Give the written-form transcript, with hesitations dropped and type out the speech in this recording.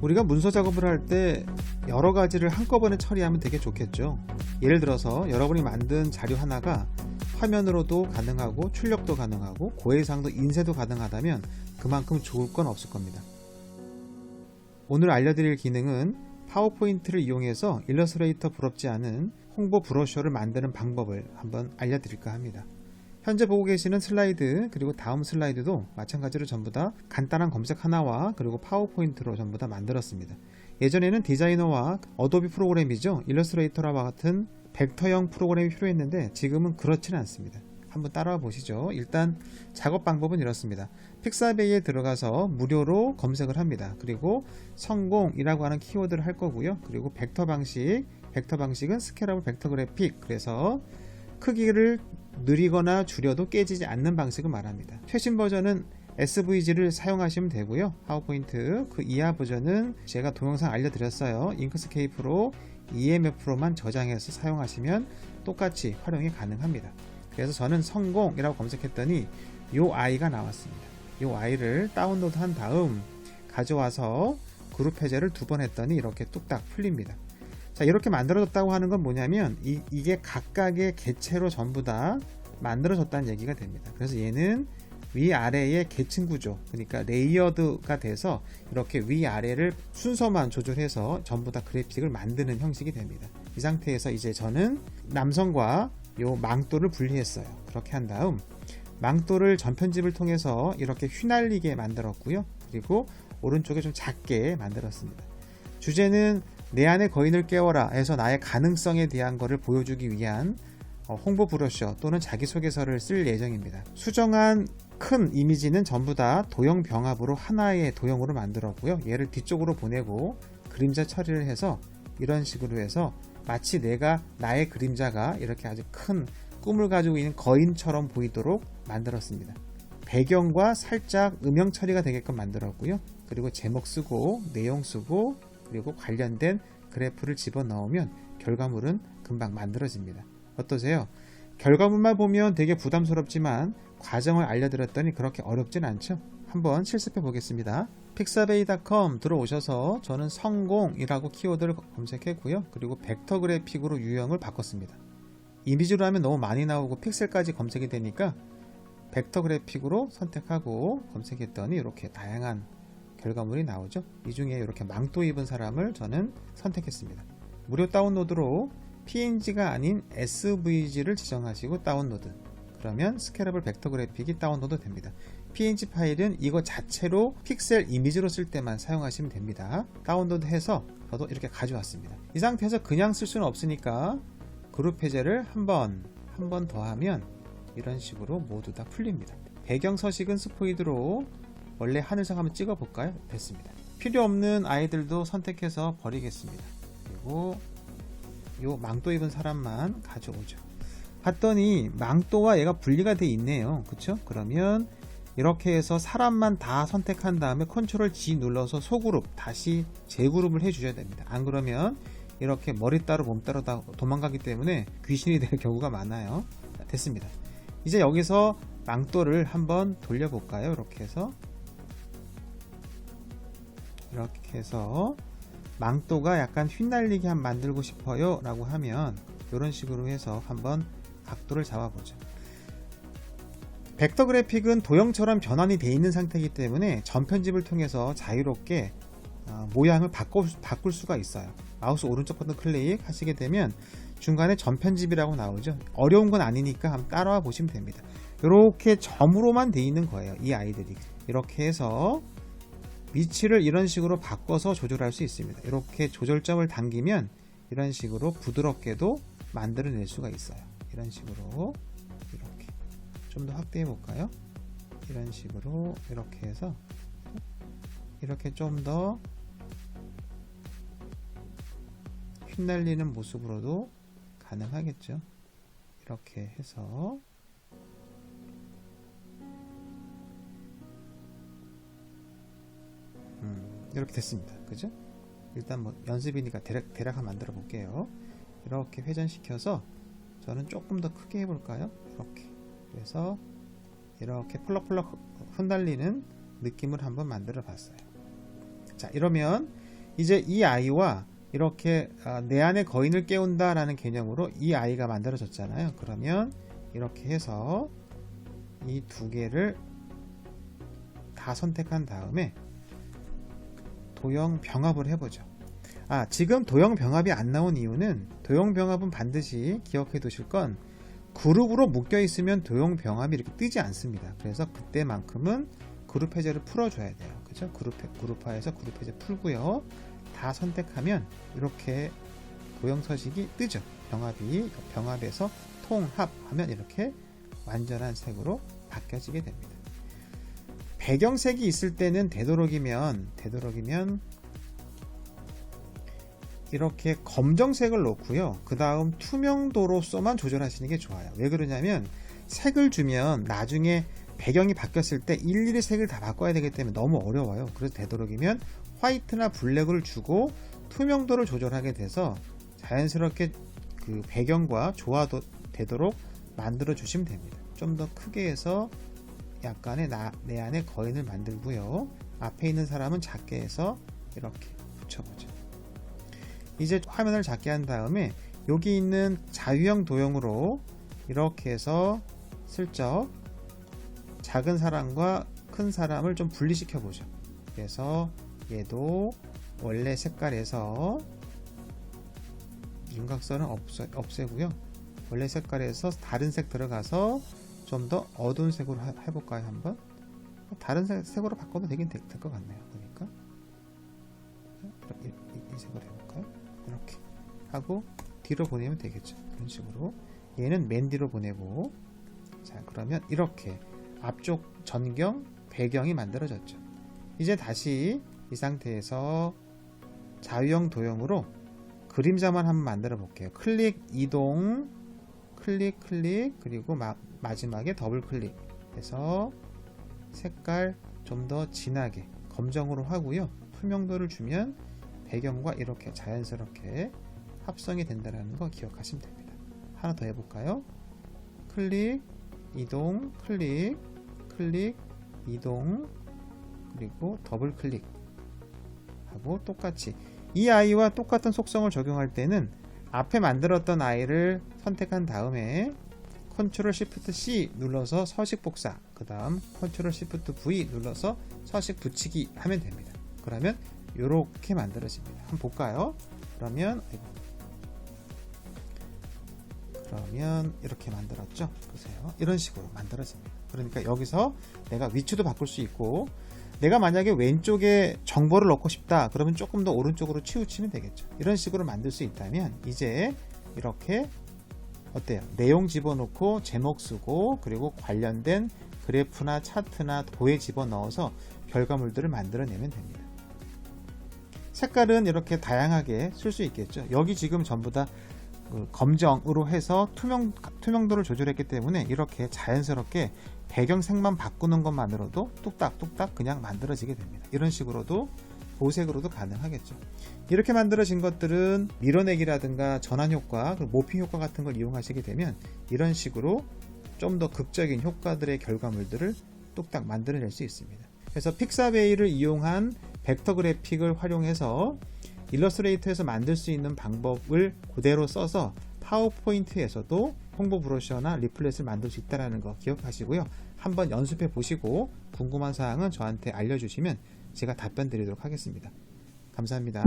우리가 문서 작업을 할 때 여러 가지를 한꺼번에 처리하면 되게 좋겠죠. 예를 들어서 여러분이 만든 자료 하나가 화면으로도 가능하고 출력도 가능하고 고해상도 인쇄도 가능하다면 그만큼 좋을 건 없을 겁니다. 오늘 알려드릴 기능은 파워포인트를 이용해서 일러스트레이터 부럽지 않은 홍보 브로셔를 만드는 방법을 한번 알려드릴까 합니다. 현재 보고 계시는 슬라이드 그리고 다음 슬라이드도 마찬가지로 전부 다 간단한 검색 하나와 그리고 파워포인트로 전부 다 만들었습니다. 예전에는 디자이너와 어도비 프로그램이죠. 일러스트레이터와 같은 벡터형 프로그램이 필요했는데 지금은 그렇지는 않습니다. 한번 따라와 보시죠. 일단 작업 방법은 이렇습니다. 픽사베이에 들어가서 무료로 검색을 합니다. 그리고 성공이라고 하는 키워드를 할 거고요. 그리고 벡터 방식은 스케일러블 벡터 그래픽, 그래서 크기를 느리거나 줄여도 깨지지 않는 방식을 말합니다. 최신 버전은 SVG를 사용하시면 되고요. 파워포인트 그 이하 버전은 제가 동영상 알려드렸어요. 잉크스케이프로 EMF로만 저장해서 사용하시면 똑같이 활용이 가능합니다. 그래서 저는 성공이라고 검색했더니 요 아이가 나왔습니다. 요 아이를 다운로드 한 다음 가져와서 그룹 해제를 2번 했더니 이렇게 뚝딱 풀립니다. 자, 이렇게 만들어졌다고 하는 건 뭐냐면 이게 각각의 객체로 전부 다 만들어졌다는 얘기가 됩니다. 그래서 얘는 위아래의 계층 구조, 그러니까 레이어드가 돼서 이렇게 위아래를 순서만 조절해서 전부 다 그래픽을 만드는 형식이 됩니다. 이 상태에서 이제 저는 남성과 요 망토를 분리했어요. 그렇게 한 다음 망토를 전편집을 통해서 이렇게 휘날리게 만들었고요. 그리고 오른쪽에 좀 작게 만들었습니다. 주제는 내 안의 거인을 깨워라 해서 나의 가능성에 대한 것을 보여주기 위한 홍보 브로셔 또는 자기소개서를 쓸 예정입니다. 수정한 큰 이미지는 전부 다 도형 병합으로 하나의 도형으로 만들었고요. 얘를 뒤쪽으로 보내고 그림자 처리를 해서 이런 식으로 해서 마치 나의 그림자가 이렇게 아주 큰 꿈을 가지고 있는 거인처럼 보이도록 만들었습니다. 배경과 살짝 음영 처리가 되게끔 만들었고요. 그리고 제목 쓰고 내용 쓰고 그리고 관련된 그래프를 집어넣으면 결과물은 금방 만들어집니다. 어떠세요? 결과물만 보면 되게 부담스럽지만 과정을 알려드렸더니 그렇게 어렵진 않죠? 한번 실습해 보겠습니다. 픽사베이.com 들어오셔서 저는 성공이라고 키워드를 검색했고요. 그리고 벡터 그래픽으로 유형을 바꿨습니다. 이미지로 하면 너무 많이 나오고 픽셀까지 검색이 되니까 벡터 그래픽으로 선택하고 검색했더니 이렇게 다양한 결과물이 나오죠. 이 중에 이렇게 망토 입은 사람을 저는 선택했습니다. 무료 다운로드로 PNG가 아닌 SVG를 지정하시고 다운로드, 그러면 스케일러블 벡터 그래픽이 다운로드 됩니다. PNG 파일은 이거 자체로 픽셀 이미지로 쓸 때만 사용하시면 됩니다. 다운로드 해서 저도 이렇게 가져왔습니다. 이 상태에서 그냥 쓸 수는 없으니까 그룹 해제를 한 번 더 하면 이런 식으로 모두 다 풀립니다. 배경 서식은 스포이드로 원래 하늘색 한번 찍어 볼까요? 됐습니다. 필요 없는 아이들도 선택해서 버리겠습니다. 그리고 요 망토 입은 사람만 가져오죠. 봤더니 망토와 얘가 분리가 돼 있네요. 그쵸? 그러면 이렇게 해서 사람만 다 선택한 다음에 컨트롤 G 눌러서 소그룹 다시 재그룹을 해 주셔야 됩니다. 안 그러면 이렇게 머리 따로 몸 따로 다 도망가기 때문에 귀신이 될 경우가 많아요. 자, 됐습니다. 이제 여기서 망토를 한번 돌려볼까요? 이렇게 해서 망토가 약간 휘날리게 만들고 싶어요 라고 하면 이런 식으로 해서 한번 각도를 잡아보죠. 벡터 그래픽은 도형처럼 변환이 되어 있는 상태이기 때문에 전편집을 통해서 자유롭게 모양을 바꿀 수가 있어요. 마우스 오른쪽 버튼 클릭 하시게 되면 중간에 전편집이라고 나오죠. 어려운 건 아니니까 한번 따라와 보시면 됩니다. 이렇게 점으로만 되어 있는 거예요. 이 아이들이 이렇게 해서 위치를 이런 식으로 바꿔서 조절할 수 있습니다. 이렇게 조절점을 당기면 이런 식으로 부드럽게도 만들어낼 수가 있어요. 이런 식으로 이렇게 좀 더 확대해 볼까요? 이런 식으로 이렇게 해서 이렇게 좀 더 휘날리는 모습으로도 가능하겠죠. 이렇게 해서 이렇게 됐습니다. 그죠? 일단 뭐 연습이니까 대략 한번 만들어 볼게요. 이렇게 회전시켜서 저는 조금 더 크게 해볼까요? 이렇게. 그래서 이렇게 펄럭펄럭 흩날리는 느낌을 한번 만들어 봤어요. 자, 이러면 이제 이 아이와 이렇게 내 안의 거인을 깨운다 라는 개념으로 이 아이가 만들어졌잖아요. 그러면 이렇게 해서 이 두 개를 다 선택한 다음에 도형 병합을 해보죠. 지금 도형 병합이 안 나온 이유는, 도형 병합은 반드시 기억해 두실 건, 그룹으로 묶여 있으면 도형 병합이 이렇게 뜨지 않습니다. 그래서 그때만큼은 그룹 해제를 풀어줘야 돼요. 그죠? 그룹화해서 그룹 해제 풀고요. 다 선택하면 이렇게 도형 서식이 뜨죠. 병합에서 통합하면 이렇게 완전한 색으로 바뀌어지게 됩니다. 배경색이 있을 때는 되도록이면 이렇게 검정색을 놓고요. 그 다음 투명도로서만 조절하시는 게 좋아요. 왜 그러냐면 색을 주면 나중에 배경이 바뀌었을 때 일일이 색을 다 바꿔야 되기 때문에 너무 어려워요. 그래서 되도록이면 화이트나 블랙을 주고 투명도를 조절하게 돼서 자연스럽게 그 배경과 조화도 되도록 만들어 주시면 됩니다. 좀 더 크게 해서 약간의 내 안에 거인을 만들고요. 앞에 있는 사람은 작게 해서 이렇게 붙여보죠. 이제 화면을 작게 한 다음에 여기 있는 자유형 도형으로 이렇게 해서 슬쩍 작은 사람과 큰 사람을 좀 분리시켜 보죠. 그래서 얘도 원래 색깔에서 윤곽선은 없애고요. 원래 색깔에서 다른 색 들어가서 좀 더 어두운 색으로 해볼까요? 한번 다른 색으로 바꿔도 되긴 될 것 같네요. 그러니까 이 색으로 해볼까요? 이렇게 하고 뒤로 보내면 되겠죠. 이런 식으로 얘는 맨 뒤로 보내고, 자 그러면 이렇게 앞쪽 전경 배경이 만들어졌죠. 이제 다시 이 상태에서 자유형 도형으로 그림자만 한번 만들어 볼게요. 클릭 이동, 클릭 그리고 마지막에 더블 클릭해서 색깔 좀 더 진하게 검정으로 하고요. 투명도를 주면 배경과 이렇게 자연스럽게 합성이 된다는 거 기억하시면 됩니다. 하나 더 해볼까요? 클릭 이동, 클릭 이동, 그리고 더블 클릭 하고 똑같이 이 아이와 똑같은 속성을 적용할 때는 앞에 만들었던 아이를 선택한 다음에 Ctrl Shift C 눌러서 서식 복사, 그 다음 Ctrl Shift V 눌러서 서식 붙이기 하면 됩니다. 그러면 이렇게 만들어집니다. 한번 볼까요? 그러면 이렇게 만들었죠. 보세요. 이런 식으로 만들어집니다. 그러니까 여기서 내가 위치도 바꿀 수 있고, 내가 만약에 왼쪽에 정보를 넣고 싶다 그러면 조금 더 오른쪽으로 치우치면 되겠죠. 이런 식으로 만들 수 있다면 이제 이렇게 어때요? 내용 집어넣고 제목 쓰고 그리고 관련된 그래프나 차트나 도에 집어넣어서 결과물들을 만들어내면 됩니다. 색깔은 이렇게 다양하게 쓸 수 있겠죠. 여기 지금 전부 다 검정으로 해서 투명도를 조절했기 때문에 이렇게 자연스럽게 배경색만 바꾸는 것만으로도 뚝딱뚝딱 그냥 만들어지게 됩니다. 이런 식으로도 보색으로도 가능하겠죠. 이렇게 만들어진 것들은 밀어내기라든가 전환 효과, 모핑 효과 같은 걸 이용하시게 되면 이런 식으로 좀 더 극적인 효과들의 결과물들을 뚝딱 만들어낼 수 있습니다. 그래서 픽사베이를 이용한 벡터 그래픽을 활용해서 일러스트레이터에서 만들 수 있는 방법을 그대로 써서 파워포인트에서도 홍보 브로셔나 리플렛을 만들 수 있다는 거 기억하시고요. 한번 연습해 보시고 궁금한 사항은 저한테 알려주시면 제가 답변 드리도록 하겠습니다. 감사합니다.